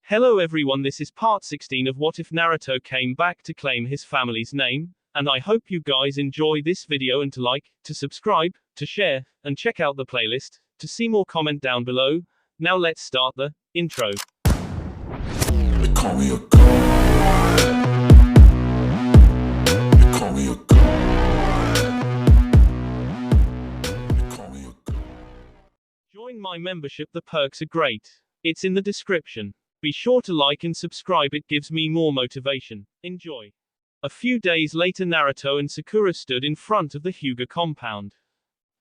Hello everyone, this is part 16 of What If Naruto Came Back to Claim His Family's Name, and I hope you guys enjoy this video and to like, to subscribe, to share, and check out the playlist, to see more comment down below. Now let's start the intro. They call me a god. They call me a god. They call me a god. Join my membership, the perks are great. It's in the description. Be sure to like and subscribe, it gives me more motivation. Enjoy. A few days later, Naruto and Sakura stood in front of the Hyuga compound.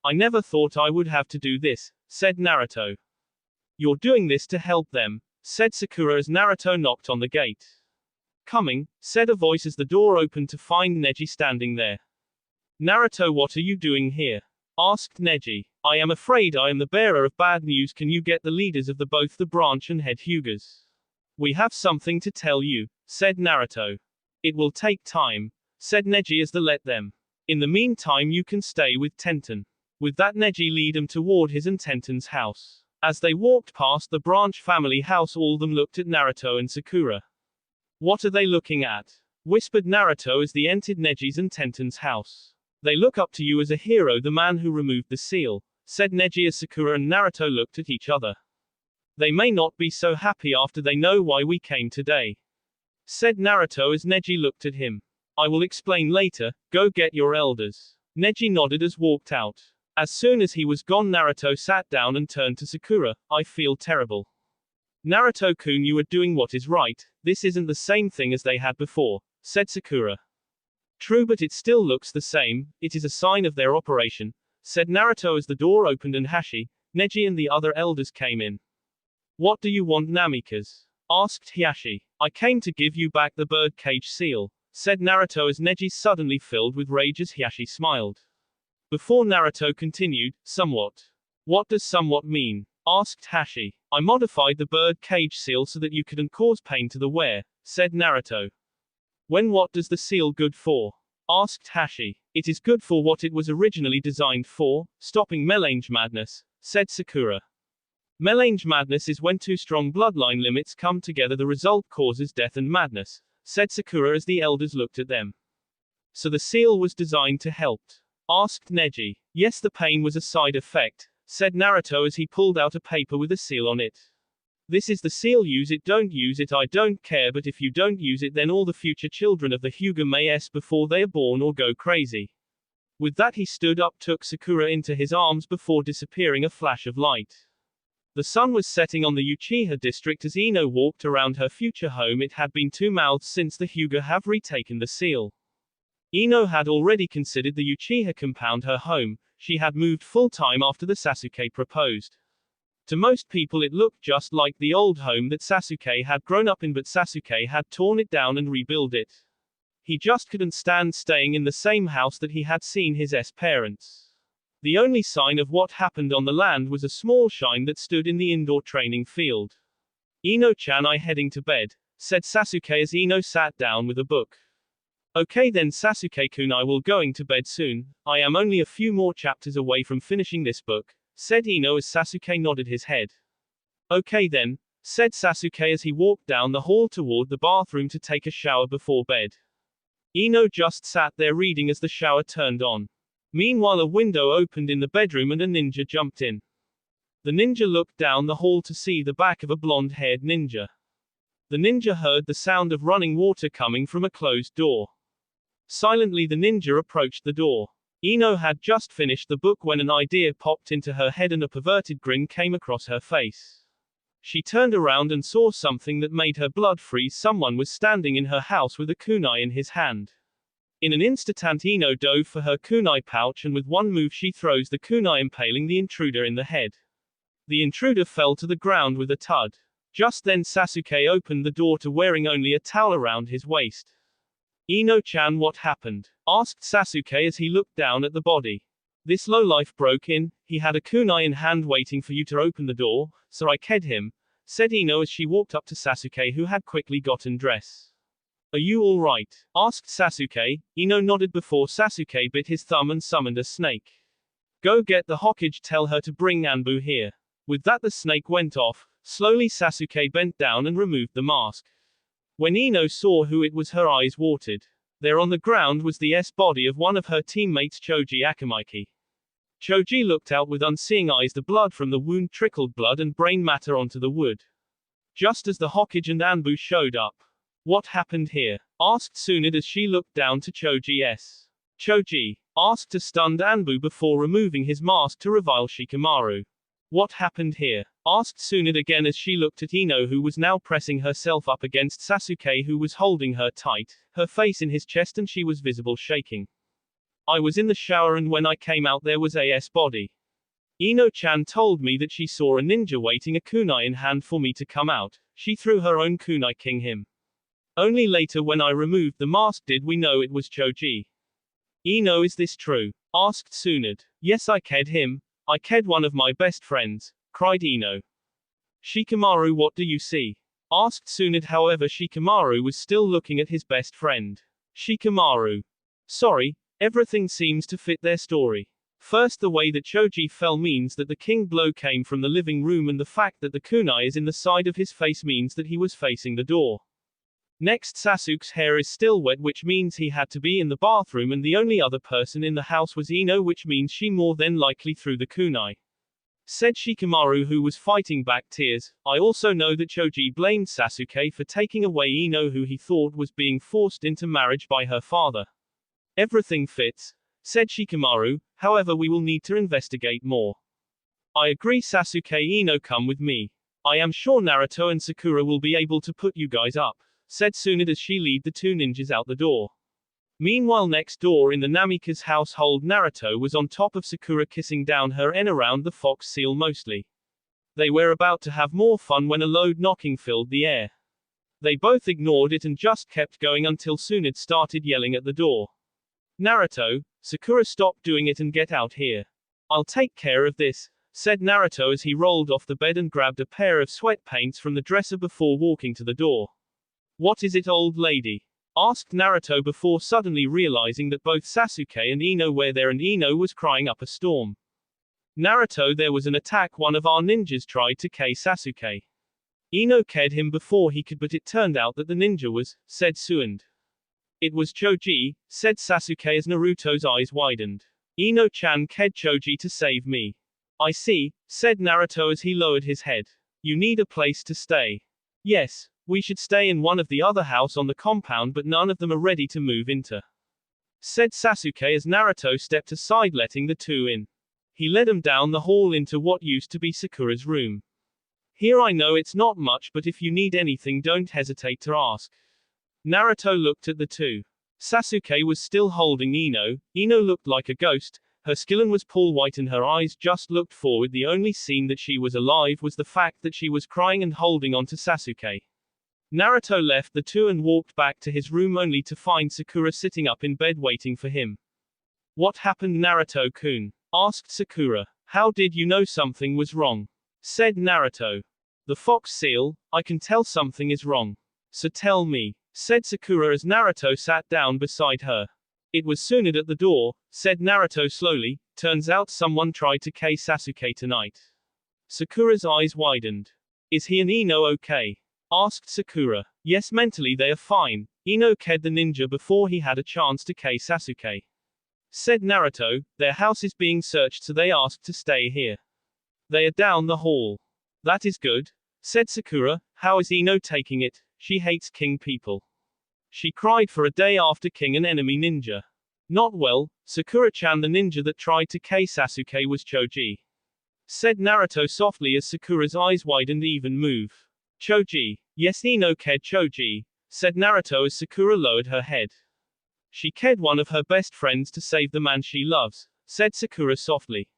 I never thought I would have to do this, said Naruto. You're doing this to help them, said Sakura as Naruto knocked on the gate. Coming, said a voice as the door opened to find Neji standing there. Naruto, what are you doing here? Asked Neji. I am afraid I am the bearer of bad news. Can you get the leaders of both the branch and head Hyugas? We have something to tell you, said Naruto. It will take time, said Neji as they let them. In the meantime you can stay with Tenten. With that Neji lead him toward his and Tenten's house. As they walked past the branch family house, all of them looked at Naruto and Sakura. What are they looking at? Whispered Naruto as they entered Neji's and Tenten's house. They look up to you as a hero, the man who removed the seal, said Neji as Sakura and Naruto looked at each other. They may not be so happy after they know why we came today, said Naruto as Neji looked at him. I will explain later, go get your elders. Neji nodded as walked out. As soon as he was gone, Naruto sat down and turned to Sakura. I feel terrible. Naruto-kun, you are doing what is right, this isn't the same thing as they had before, said Sakura. True, but it still looks the same, it is a sign of their operation, said Naruto as the door opened and Hashi, Neji and the other elders came in. What do you want, Namikaze? Asked Hashi. I came to give you back the bird cage seal, said Naruto as Neji suddenly filled with rage as Hashi smiled. Before Naruto continued, somewhat. What does somewhat mean? Asked Hashi. I modified the bird cage seal so that you couldn't cause pain to the wearer, said Naruto. What does the seal good for? Asked Hashi. It is good for what it was originally designed for, stopping melange madness, said Sakura. Melange madness is when two strong bloodline limits come together. The result causes death and madness, said Sakura as the elders looked at them. So the seal was designed to help? Asked Neji. Yes, the pain was a side effect, said Naruto as he pulled out a paper with a seal on it. This is the seal, use it, don't use it, I don't care, but if you don't use it then all the future children of the Hyuga may s before they are born or go crazy. With that he stood up, took Sakura into his arms before disappearing a flash of light. The sun was setting on the Uchiha district as Ino walked around her future home. It had been 2 months since the Hyuga have retaken the seal. Ino had already considered the Uchiha compound her home. She had moved full-time after the Sasuke proposed. To most people it looked just like the old home that Sasuke had grown up in, but Sasuke had torn it down and rebuilt it. He just couldn't stand staying in the same house that he had seen his parents. The only sign of what happened on the land was a small shrine that stood in the indoor training field. Ino-chan, I heading to bed, said Sasuke as Ino sat down with a book. Okay then Sasuke-kun, I will going to bed soon, I am only a few more chapters away from finishing this book, said Ino as Sasuke nodded his head. Okay then, said Sasuke as he walked down the hall toward the bathroom to take a shower before bed. Ino just sat there reading as the shower turned on. Meanwhile a window opened in the bedroom and a ninja jumped in. The ninja looked down the hall to see the back of a blonde-haired ninja. The ninja heard the sound of running water coming from a closed door. Silently the ninja approached the door. Ino had just finished the book when an idea popped into her head and a perverted grin came across her face. She turned around and saw something that made her blood freeze. Someone was standing in her house with a kunai in his hand. In an instant Ino dove for her kunai pouch and with one move she throws the kunai, impaling the intruder in the head. The intruder fell to the ground with a thud. Just then Sasuke opened the door to wearing only a towel around his waist. Ino-chan, what happened? Asked Sasuke as he looked down at the body. This lowlife broke in, he had a kunai in hand waiting for you to open the door, so I killed him, said Ino as she walked up to Sasuke who had quickly gotten dressed. Are you alright? Asked Sasuke. Ino nodded before Sasuke bit his thumb and summoned a snake. Go get the Hokage, tell her to bring Anbu here. With that the snake went off, Slowly Sasuke bent down and removed the mask. When Ino saw who it was, her eyes watered. There on the ground was the body of one of her teammates, Choji Akamiki. Choji looked out with unseeing eyes. The blood from the wound trickled blood and brain matter onto the wood. Just as the Hokage and Anbu showed up. What happened here? Asked Tsunade as she looked down to Choji's. Choji asked a stunned Anbu before removing his mask to revile Shikamaru. What happened here? Asked Tsunade again as she looked at Ino, who was now pressing herself up against Sasuke, who was holding her tight, her face in his chest, and she was visible shaking. I was in the shower and when I came out there was a body. Ino-chan told me that she saw a ninja waiting a kunai in hand for me to come out. She threw her own kunai king him. Only later when I removed the mask did we know it was Choji. Ino, is this true? Asked Tsunade. Yes, I ked him. I ked one of my best friends, cried Ino. Shikamaru, what do you see? Asked Tsunade. However, Shikamaru was still looking at his best friend. Shikamaru. Sorry, everything seems to fit their story. First, the way that Choji fell means that the king blow came from the living room, and the fact that the kunai is in the side of his face means that he was facing the door. Next, Sasuke's hair is still wet, which means he had to be in the bathroom, and the only other person in the house was Ino, which means she more than likely threw the kunai. Said Shikamaru, who was fighting back tears. I also know that Choji blamed Sasuke for taking away Ino, who he thought was being forced into marriage by her father. Everything fits, said Shikamaru, however we will need to investigate more. I agree, Sasuke. Ino, come with me. I am sure Naruto and Sakura will be able to put you guys up, said Tsunade as she led the two ninjas out the door. Meanwhile, next door in the Namika's household, Naruto was on top of Sakura kissing down her and around the fox seal mostly. They were about to have more fun when a loud knocking filled the air. They both ignored it and just kept going until Tsunade started yelling at the door. Naruto, Sakura, stop doing it and get out here. I'll take care of this, said Naruto as he rolled off the bed and grabbed a pair of sweat paints from the dresser before walking to the door. What is it, old lady? Asked Naruto before suddenly realizing that both Sasuke and Ino were there, and Ino was crying up a storm. Naruto, there was an attack. One of our ninjas tried to kill Sasuke. Ino ked him before he could, but it turned out that the ninja was, said Tsunade. It was Choji, said Sasuke as Naruto's eyes widened. Ino-chan ked Choji to save me. I see, said Naruto as he lowered his head. You need a place to stay. Yes. We should stay in one of the other house on the compound, but none of them are ready to move into, said Sasuke as Naruto stepped aside, letting the two in. He led them down the hall into what used to be Sakura's room. Here, I know it's not much, but if you need anything, don't hesitate to ask. Naruto looked at the two. Sasuke was still holding Ino. Ino looked like a ghost. Her skin was pale white and her eyes just looked forward. The only scene that she was alive was the fact that she was crying and holding on to Sasuke. Naruto left the two and walked back to his room only to find Sakura sitting up in bed waiting for him. What happened, Naruto-kun? Asked Sakura. How did you know something was wrong? Said Naruto. The fox seal, I can tell something is wrong. So tell me, said Sakura as Naruto sat down beside her. It was Tsunade at the door, said Naruto slowly. Turns out someone tried to kill Sasuke tonight. Sakura's eyes widened. Is he and Ino okay? Asked Sakura. Yes, mentally they are fine. Ino ked the ninja before he had a chance to kill Sasuke. Said Naruto. Their house is being searched, so they asked to stay here. They are down the hall. That is good, said Sakura. How is Ino taking it? She hates king people. She cried for a day after King an enemy ninja. Not well, Sakura-chan. The ninja that tried to kill Sasuke was Choji. Said Naruto softly as Sakura's eyes widened even move. Choji. Yes, Ino ked Choji, said Naruto as Sakura lowered her head. She ked one of her best friends to save the man she loves, said Sakura softly.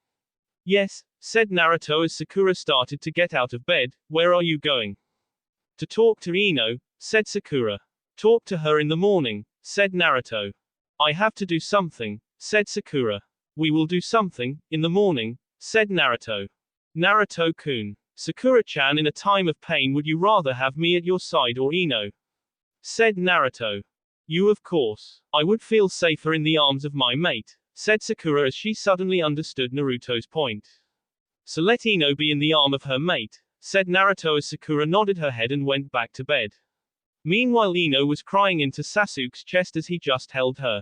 Yes, said Naruto as Sakura started to get out of bed. Where are you going? To talk to Ino, said Sakura. Talk to her in the morning, said Naruto. I have to do something, said Sakura. We will do something, in the morning, said Naruto. Naruto-kun. Sakura-chan, in a time of pain, would you rather have me at your side or Ino? Said Naruto. You, of course. I would feel safer in the arms of my mate, said Sakura as she suddenly understood Naruto's point. So let Ino be in the arm of her mate, said Naruto as Sakura nodded her head and went back to bed. Meanwhile, Ino was crying into Sasuke's chest as he just held her.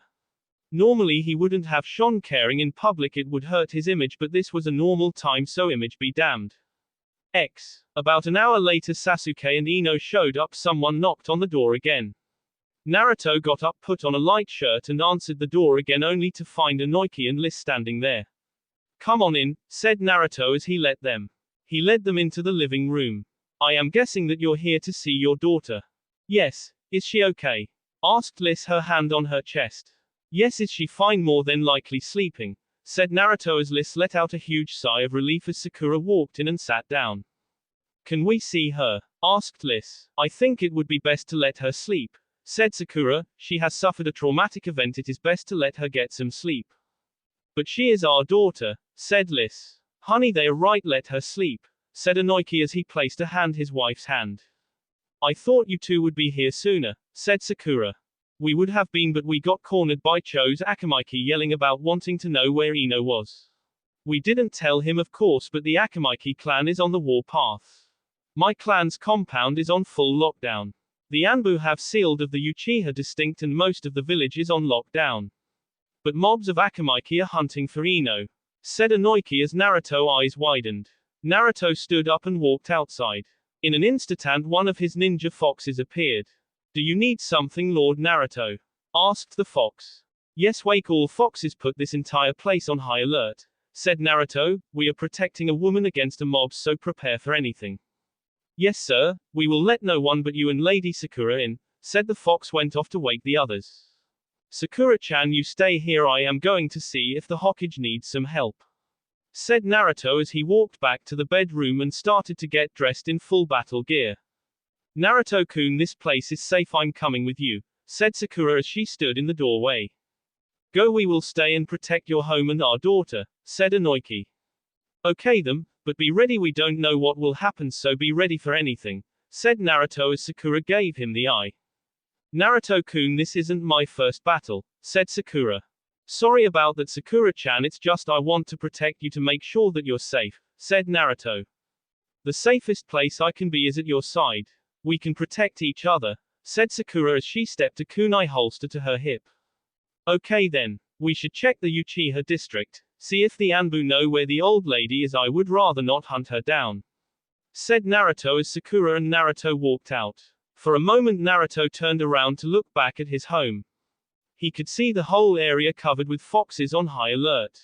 Normally he wouldn't have shown caring in public, it would hurt his image, but this was a normal time, so image be damned. About an hour later, Sasuke and Ino showed up. Someone knocked on the door again. Naruto got up, put on a light shirt, and answered the door again, only to find Inoki and Liz standing there. Come on in, said Naruto as he let them. He led them into the living room. I am guessing that you're here to see your daughter. Yes, is she okay? Asked Liz, her hand on her chest. Yes, is she fine? More than likely sleeping, said Naruto as Liz let out a huge sigh of relief as Sakura walked in and sat down. Can we see her? Asked Liz. I think it would be best to let her sleep, said Sakura. She has suffered a traumatic event, it is best to let her get some sleep. But she is our daughter, said Liz. Honey, they are right, let her sleep, said Inoki as he placed a hand his wife's hand. I thought you two would be here sooner, said Sakura. We would have been, but we got cornered by Cho's Akamaki yelling about wanting to know where Ino was. We didn't tell him, of course, but the Akamaki clan is on the warpath. My clan's compound is on full lockdown. The Anbu have sealed of the Uchiha district and most of the village is on lockdown. But mobs of Akamaki are hunting for Ino, said Inoki as Naruto's eyes widened. Naruto stood up and walked outside. In an instant, one of his ninja foxes appeared. Do you need something, Lord Naruto? Asked the fox. Yes, wake all foxes, put this entire place on high alert, said Naruto. We are protecting a woman against a mob, so prepare for anything. Yes, sir, we will let no one but you and Lady Sakura in, said the fox. Went off to wake the others. Sakura-chan, you stay here, I am going to see if the Hokage needs some help, said Naruto as he walked back to the bedroom and started to get dressed in full battle gear. Naruto-kun, this place is safe, I'm coming with you, said Sakura as she stood in the doorway. Go, we will stay and protect your home and our daughter, said Inoki. Okay then, but be ready, we don't know what will happen, so be ready for anything, said Naruto as Sakura gave him the eye. Naruto-kun, this isn't my first battle, said Sakura. Sorry about that, Sakura-chan, it's just I want to protect you to make sure that you're safe, said Naruto. The safest place I can be is at your side. We can protect each other, said Sakura as she stepped a kunai holster to her hip. Okay then, we should check the Uchiha district, see if the Anbu know where the old lady is. I would rather not hunt her down, said Naruto as Sakura and Naruto walked out. For a moment Naruto turned around to look back at his home. He could see the whole area covered with foxes on high alert.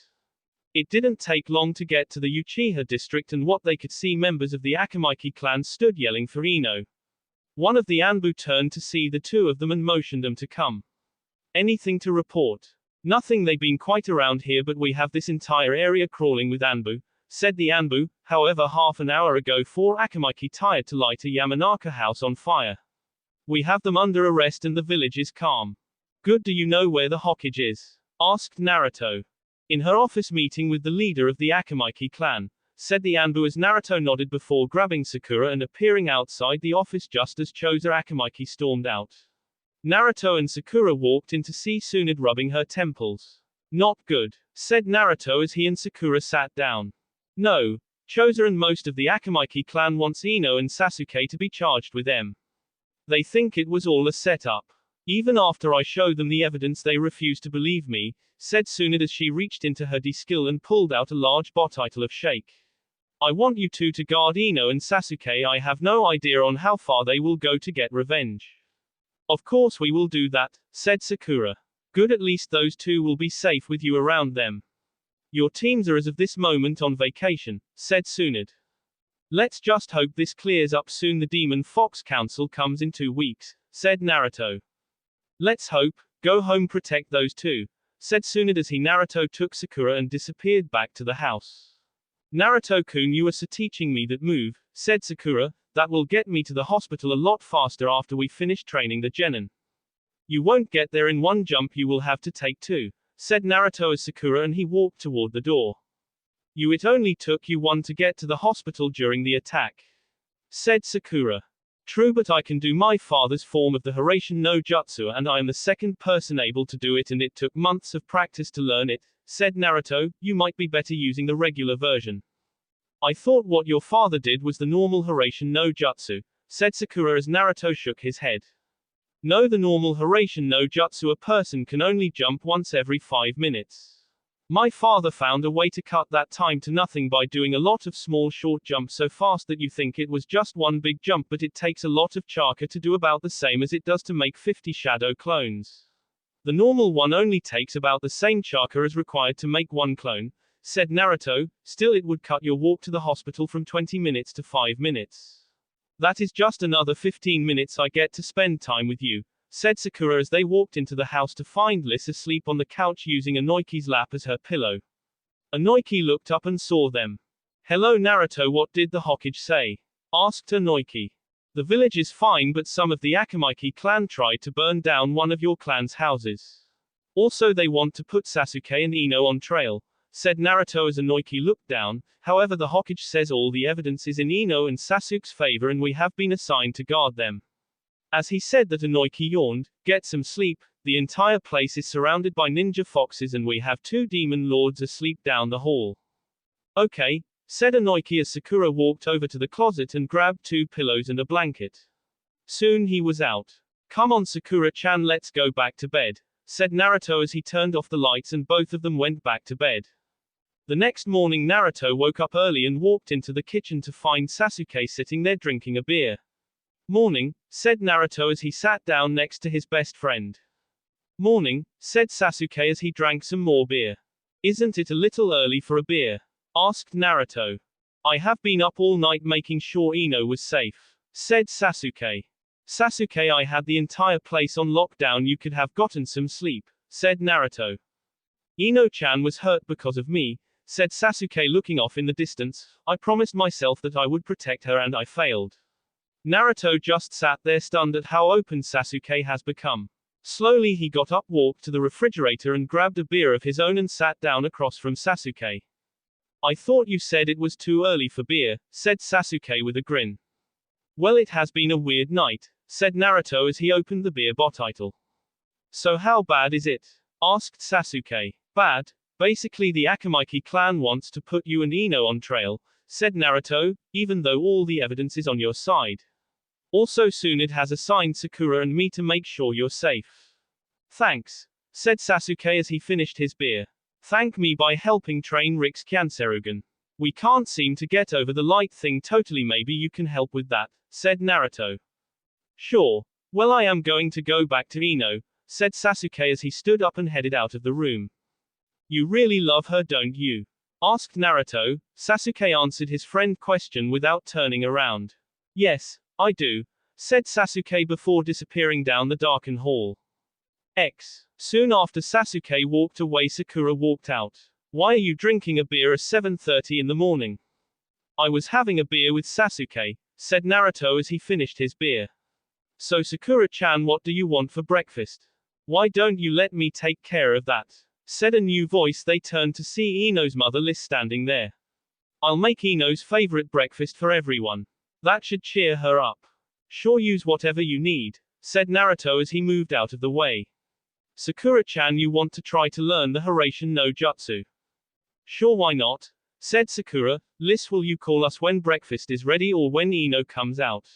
It didn't take long to get to the Uchiha district, and what they could see, members of the Akamaki clan stood yelling for Ino. One of the Anbu turned to see the two of them and motioned them to come. Anything to report? Nothing, they've been quite around here, but we have this entire area crawling with Anbu, said the Anbu. However, half an hour ago 4 Akamaki tried to light a Yamanaka house on fire. We have them under arrest and the village is calm. Good, do you know where the Hokage is? Asked Naruto. In her office meeting with the leader of the Akamaki clan, said the Anbu as Naruto nodded before grabbing Sakura and appearing outside the office just as Chozo Akamaki stormed out. Naruto and Sakura walked in to see Tsunade rubbing her temples. Not good, said Naruto as he and Sakura sat down. No, Chozo and most of the Akamaki clan wants Ino and Sasuke to be charged with them. They think it was all a setup. Even after I show them the evidence, they refuse to believe me, said Tsunade as she reached into her D-skill and pulled out a large bottle of shake. I want you two to guard Ino and Sasuke. I have no idea on how far they will go to get revenge. Of course we will do that, said Sakura. Good, at least those two will be safe with you around them. Your teams are as of this moment on vacation, said Tsunade. Let's just hope this clears up soon. The Demon Fox Council comes in 2 weeks, said Naruto. Let's hope. Go home, protect those two, said Tsunade as Naruto took Sakura and disappeared back to the house. Naruto-kun, you are teaching me that move, said Sakura. That will get me to the hospital a lot faster after we finish training the genin. You won't get there in one jump, you will have to take 2, said Naruto as Sakura and he walked toward the door. It only took you 1 to get to the hospital during the attack, said Sakura. True, but I can do my father's form of the Hiraishin no Jutsu and I am the second person able to do it, and it took months of practice to learn it, said Naruto. You might be better using the regular version. I thought what your father did was the normal Hiraishin no Jutsu, said Sakura as Naruto shook his head. No, the normal Hiraishin no Jutsu, a person can only jump once every 5 minutes. My father found a way to cut that time to nothing by doing a lot of small short jumps so fast that you think it was just one big jump, but it takes a lot of chakra to do about the same as it does to make 50 shadow clones. The normal one only takes about the same chakra as required to make one clone, said Naruto. Still, it would cut your walk to the hospital from 20 minutes to 5 minutes. That is just another 15 minutes I get to spend time with you, said Sakura as they walked into the house to find Liz asleep on the couch using Anoiki's lap as her pillow. Anoiki looked up and saw them. Hello Naruto, what did the Hokage say? Asked Anoiki. The village is fine, but some of the Akamaiki clan tried to burn down one of your clan's houses. Also they want to put Sasuke and Ino on trail, said Naruto as Anoiki looked down. However, the Hokage says all the evidence is in Ino and Sasuke's favor and we have been assigned to guard them. As he said that, Anoiki yawned. Get some sleep, the entire place is surrounded by ninja foxes and we have 2 demon lords asleep down the hall. Okay, said Anoiki as Sakura walked over to the closet and grabbed 2 pillows and a blanket. Soon he was out. Come on Sakura-chan, let's go back to bed, said Naruto as he turned off the lights and both of them went back to bed. The next morning Naruto woke up early and walked into the kitchen to find Sasuke sitting there drinking a beer. Morning, said Naruto as he sat down next to his best friend. Morning, said Sasuke as he drank some more beer. Isn't it a little early for a beer? Asked Naruto. I have been up all night making sure Ino was safe, said Sasuke. Sasuke, I had the entire place on lockdown, you could have gotten some sleep, said Naruto. Ino-chan was hurt because of me, said Sasuke looking off in the distance. I promised myself that I would protect her and I failed. Naruto just sat there stunned at how open Sasuke has become. Slowly he got up, walked to the refrigerator and grabbed a beer of his own and sat down across from Sasuke. I thought you said it was too early for beer, said Sasuke with a grin. Well, it has been a weird night, said Naruto as he opened the beer bottle. So how bad is it? Asked Sasuke. Bad. Basically the Akamaiki clan wants to put you and Ino on trail, said Naruto, even though all the evidence is on your side. Also soon it has assigned Sakura and me to make sure you're safe. Thanks, said Sasuke as he finished his beer. Thank me by helping train Rick's Kyanserugan. We can't seem to get over the light thing totally, maybe you can help with that, said Naruto. Sure. Well, I am going to go back to Ino, said Sasuke as he stood up and headed out of the room. You really love her, don't you? Asked Naruto. Sasuke answered his friend's question without turning around. Yes, I do, said Sasuke before disappearing down the darkened hall. Soon after Sasuke walked away, Sakura walked out. Why are you drinking a beer at 7:30 in the morning? I was having a beer with Sasuke, said Naruto as he finished his beer. So Sakura-chan, what do you want for breakfast? Why don't you let me take care of that? Said a new voice. They turned to see Ino's mother Liz standing there. I'll make Ino's favorite breakfast for everyone. That should cheer her up. Sure, use whatever you need, said Naruto as he moved out of the way. Sakura-chan, you want to try to learn the Hiraishin no Jutsu? Sure, why not? Said Sakura. Liz, will you call us when breakfast is ready or when Ino comes out?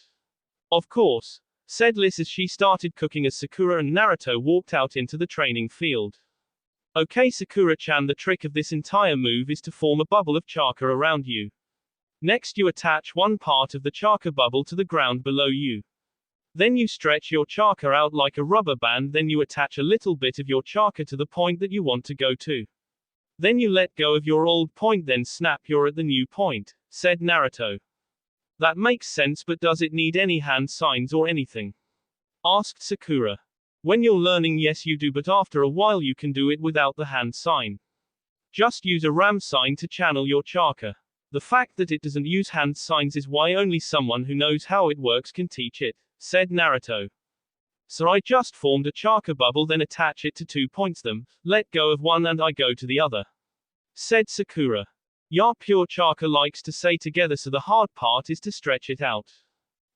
Of course, said Liz as she started cooking as Sakura and Naruto walked out into the training field. Okay Sakura-chan, the trick of this entire move is to form a bubble of chakra around you. Next you attach one part of the chakra bubble to the ground below you. Then you stretch your chakra out like a rubber band, then you attach a little bit of your chakra to the point that you want to go to. Then you let go of your old point, then snap, you're at the new point, said Naruto. That makes sense, but does it need any hand signs or anything? Asked Sakura. When you're learning, yes you do, but after a while you can do it without the hand sign. Just use a ram sign to channel your chakra. The fact that it doesn't use hand signs is why only someone who knows how it works can teach it, said Naruto. So I just formed a chakra bubble, then attach it to 2 points, them, let go of one and I go to the other, said Sakura. Ya pure chakra likes to say together, so the hard part is to stretch it out.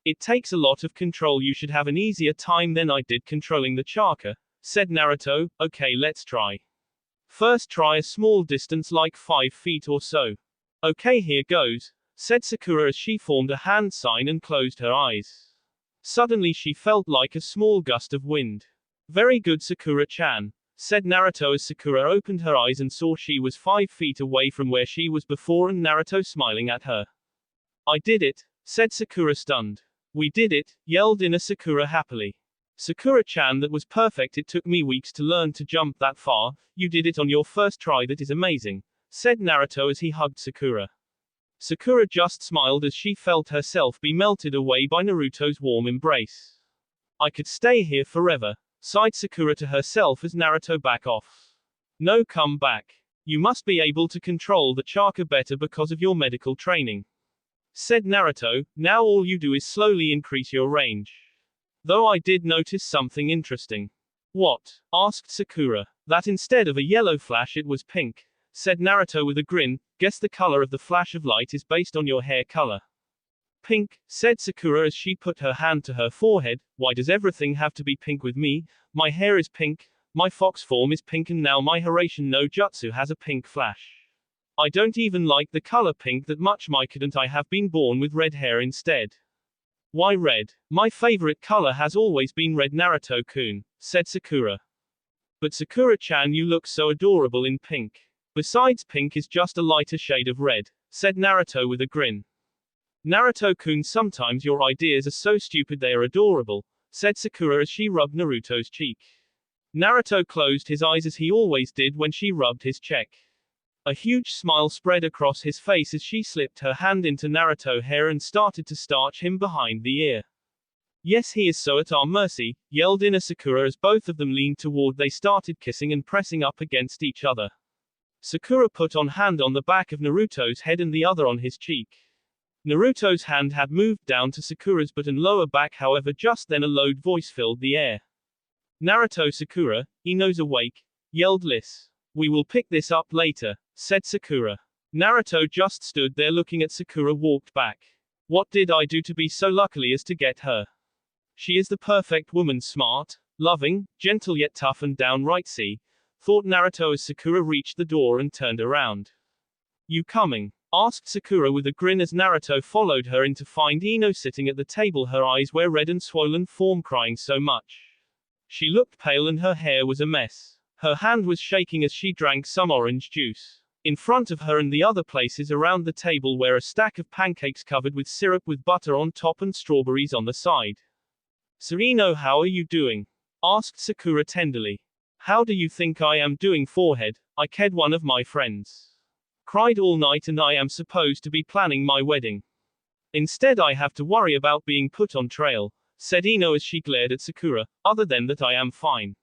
It takes a lot of control, you should have an easier time than I did controlling the chakra, said Naruto. Okay, let's try. First try a small distance like 5 feet or so. Okay, here goes, said Sakura as she formed a hand sign and closed her eyes. Suddenly she felt like a small gust of wind. Very good, Sakura-chan, said Naruto as Sakura opened her eyes and saw she was 5 feet away from where she was before and Naruto smiling at her. I did it, said Sakura stunned. We did it, yelled Ina Sakura happily. Sakura-chan, that was perfect, it took me weeks to learn to jump that far, you did it on your first try, that is amazing, said Naruto as he hugged Sakura. Sakura just smiled as she felt herself be melted away by Naruto's warm embrace. I could stay here forever, sighed Sakura to herself as Naruto back off. No, come back. You must be able to control the chakra better because of your medical training, said Naruto. Now all you do is slowly increase your range. Though I did notice something interesting. What? Asked Sakura. That instead of a yellow flash it was pink, said Naruto with a grin. Guess the color of the flash of light is based on your hair color. Pink, said Sakura as she put her hand to her forehead. Why does everything have to be pink with me? My hair is pink, my fox form is pink, and now my Hiraishin no Jutsu has a pink flash. I don't even like the color pink that much. Why couldn't I have been born with red hair instead? Why red? My favorite color has always been red, Naruto-kun, said Sakura. But Sakura-chan, you look so adorable in pink. Besides, pink is just a lighter shade of red, said Naruto with a grin. Naruto-kun, sometimes your ideas are so stupid they are adorable, said Sakura as she rubbed Naruto's cheek. Naruto closed his eyes as he always did when she rubbed his cheek. A huge smile spread across his face as she slipped her hand into Naruto's hair and started to starch him behind the ear. Yes, he is so at our mercy, yelled Ina Sakura as both of them leaned toward. They started kissing and pressing up against each other. Sakura put on hand on the back of Naruto's head and the other on his cheek. Naruto's hand had moved down to Sakura's butt and lower back, however just then a loud voice filled the air. Naruto, Sakura, Ino's awake, yelled Liz. We will pick this up later, said Sakura. Naruto just stood there looking at Sakura walked back. What did I do to be so lucky as to get her? She is the perfect woman, smart, loving, gentle yet tough and downright thought Naruto as Sakura reached the door and turned around. You coming? Asked Sakura with a grin as Naruto followed her in to find Ino sitting at the table. Her eyes were red and swollen from crying so much. She looked pale and her hair was a mess. Her hand was shaking as she drank some orange juice. In front of her and the other places around the table were a stack of pancakes covered with syrup with butter on top and strawberries on the side. So Ino, how are you doing? Asked Sakura tenderly. How do you think I am doing, forehead? I kid one of my friends. Cried all night and I am supposed to be planning my wedding. Instead I have to worry about being put on trial, said Ino as she glared at Sakura. Other than that I am fine.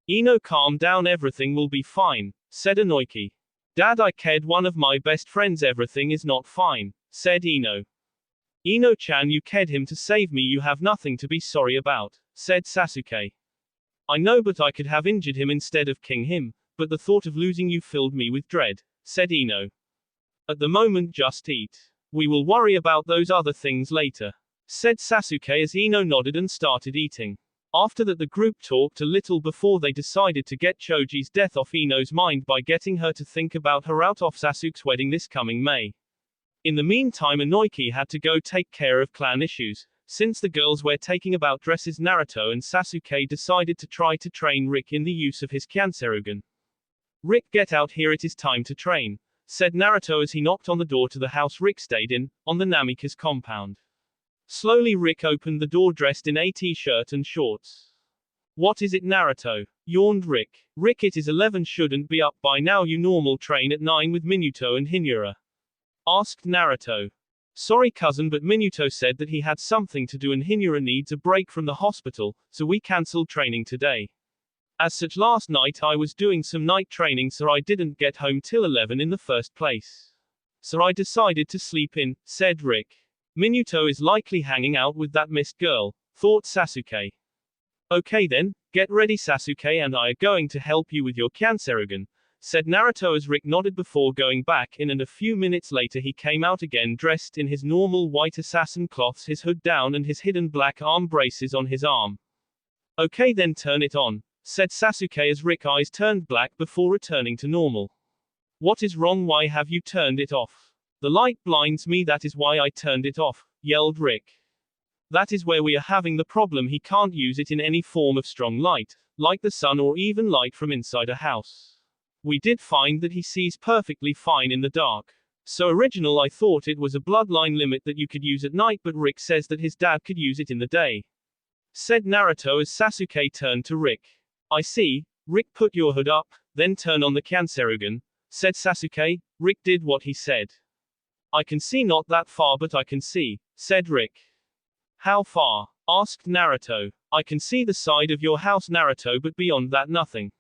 Ino, calm down, everything will be fine, said Inoiki. Dad, I kid one of my best friends, everything is not fine, said Ino. Ino-chan, you kid him to save me, you have nothing to be sorry about, said Sasuke. I know, but I could have injured him instead of killing him, but the thought of losing you filled me with dread, said Ino. At the moment just eat. We will worry about those other things later, said Sasuke as Ino nodded and started eating. After that the group talked a little before they decided to get Choji's death off Ino's mind by getting her to think about her out of Sasuke's wedding this coming May. In the meantime, Inoiki had to go take care of clan issues. Since the girls were taking about dresses, Naruto and Sasuke decided to try to train Rick in the use of his Kyanserugan. Rick, get out here, it is time to train, said Naruto as he knocked on the door to the house Rick stayed in, on the Namika's compound. Slowly Rick opened the door dressed in a t-shirt and shorts. What is it, Naruto? Yawned Rick. Rick, it is 11, shouldn't be up by now, you normal train at 9 with Minuto and Hinura. Asked Naruto. Sorry cousin, but Minuto said that he had something to do and Hinura needs a break from the hospital, so we cancelled training today. As such, last night I was doing some night training, so I didn't get home till 11 in the first place. So I decided to sleep in, said Rick. Minuto is likely hanging out with that mist girl, thought Sasuke. Okay then, get ready, Sasuke and I are going to help you with your Kyanserugan, said Naruto as Rick nodded before going back in, and a few minutes later he came out again dressed in his normal white assassin cloths, his hood down and his hidden black arm braces on his arm. Okay then, turn it on, said Sasuke as Rick's eyes turned black before returning to normal. What is wrong? Why have you turned it off? The light blinds me, that is why I turned it off, yelled Rick. That is where we are having the problem, he can't use it in any form of strong light, like the sun or even light from inside a house. We did find that he sees perfectly fine in the dark. So original, I thought it was a bloodline limit that you could use at night, but Rick says that his dad could use it in the day. Said Naruto as Sasuke turned to Rick. I see. Rick, put your hood up, then turn on the Kanserugen, said Sasuke. Rick did what he said. I can see not that far, but I can see, said Rick. How far? Asked Naruto. I can see the side of your house, Naruto, but beyond that nothing,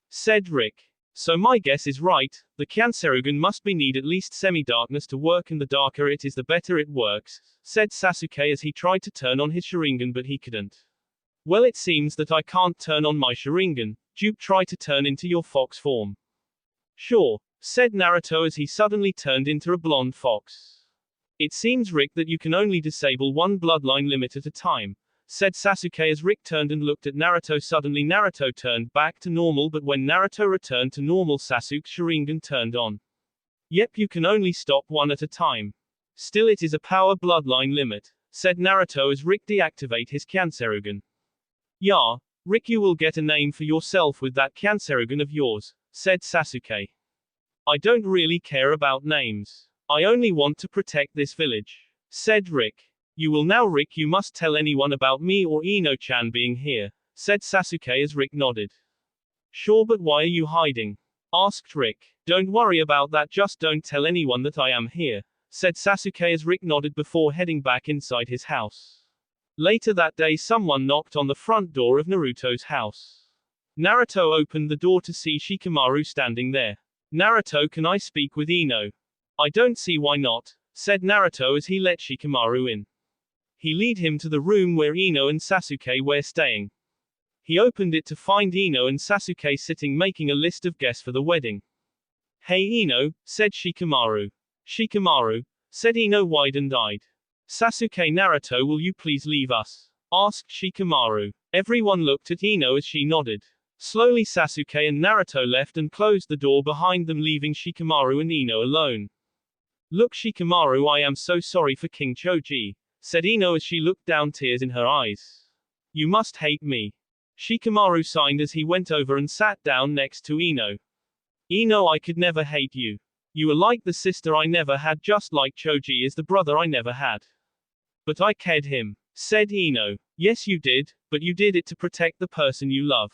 said Rick. So my guess is right, the Kanserugen must be need at least semi-darkness to work, and the darker it is the better it works, said Sasuke as he tried to turn on his Sharingan but he couldn't. Well, it seems that I can't turn on my Sharingan. Dupe, try to turn into your fox form. Sure, said Naruto as he suddenly turned into a blonde fox. It seems, Rick, that you can only disable one bloodline limit at a time, said Sasuke as Rick turned and looked at Naruto. Suddenly Naruto turned back to normal, but when Naruto returned to normal, Sasuke's Sharingan turned on. Yep, you can only stop one at a time. Still, it is a power bloodline limit, said Naruto as Rick deactivate his Kanserugen. Yeah, Rick, you will get a name for yourself with that Kanserugen of yours, said Sasuke. I don't really care about names. I only want to protect this village, said Rick. You will now, Rick, you must tell anyone about me or Ino-chan being here, said Sasuke as Rick nodded. Sure, but why are you hiding? Asked Rick. Don't worry about that, just don't tell anyone that I am here, said Sasuke as Rick nodded before heading back inside his house. Later that day, someone knocked on the front door of Naruto's house. Naruto opened the door to see Shikamaru standing there. Naruto, can I speak with Ino? I don't see why not, said Naruto as he let Shikamaru in. He led him to the room where Ino and Sasuke were staying. He opened it to find Ino and Sasuke sitting making a list of guests for the wedding. Hey Ino, said Shikamaru. Shikamaru, said Ino wide-eyed. Sasuke, Naruto, will you please leave us? Asked Shikamaru. Everyone looked at Ino as she nodded. Slowly Sasuke and Naruto left and closed the door behind them, leaving Shikamaru and Ino alone. Look, Shikamaru, I am so sorry for King Choji, said Ino as she looked down, tears in her eyes. You must hate me. Shikamaru signed as he went over and sat down next to Ino. Ino, I could never hate you. You are like the sister I never had, just like Choji is the brother I never had. But I cared him, said Ino. Yes, you did, but you did it to protect the person you love.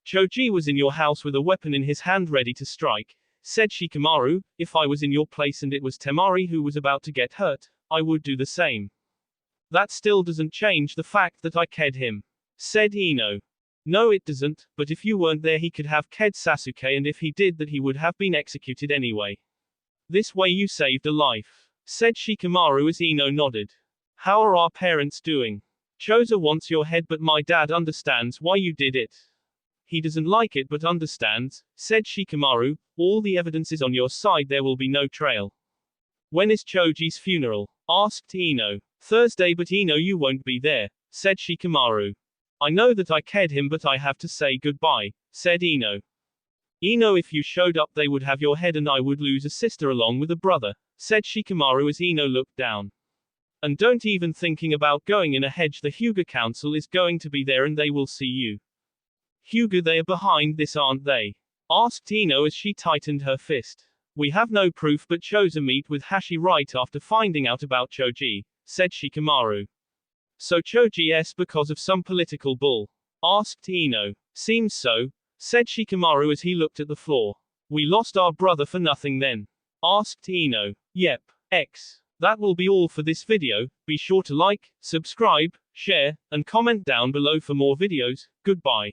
Choji was in your house with a weapon in his hand ready to strike, said Shikamaru. If I was in your place and it was Temari who was about to get hurt, I would do the same. That still doesn't change the fact that I cared him, said Ino. No, it doesn't, but if you weren't there he could have killed Sasuke, and if he did that he would have been executed anyway. This way you saved a life, said Shikamaru as Ino nodded. How are our parents doing? Choza wants your head, but my dad understands why you did it. He doesn't like it but understands, said Shikamaru. All the evidence is on your side, there will be no trail. When is Choji's funeral? Asked Ino. Thursday, but Ino, you won't be there, said Shikamaru. I know that I cared him, but I have to say goodbye, said Ino. Ino, if you showed up they would have your head and I would lose a sister along with a brother, said Shikamaru as Ino looked down. And don't even thinking about going in a hedge, the Hyuga Council is going to be there and they will see you. Hyuga, they are behind this, aren't they? Asked Ino as she tightened her fist. We have no proof, but Choza meet with Hashi right after finding out about Choji, said Shikamaru. So Choji's because of some political bull? Asked Ino. Seems so, said Shikamaru as he looked at the floor. We lost our brother for nothing then? Asked Ino. Yep. X. That will be all for this video. Be sure to like, subscribe, share, and comment down below for more videos. Goodbye.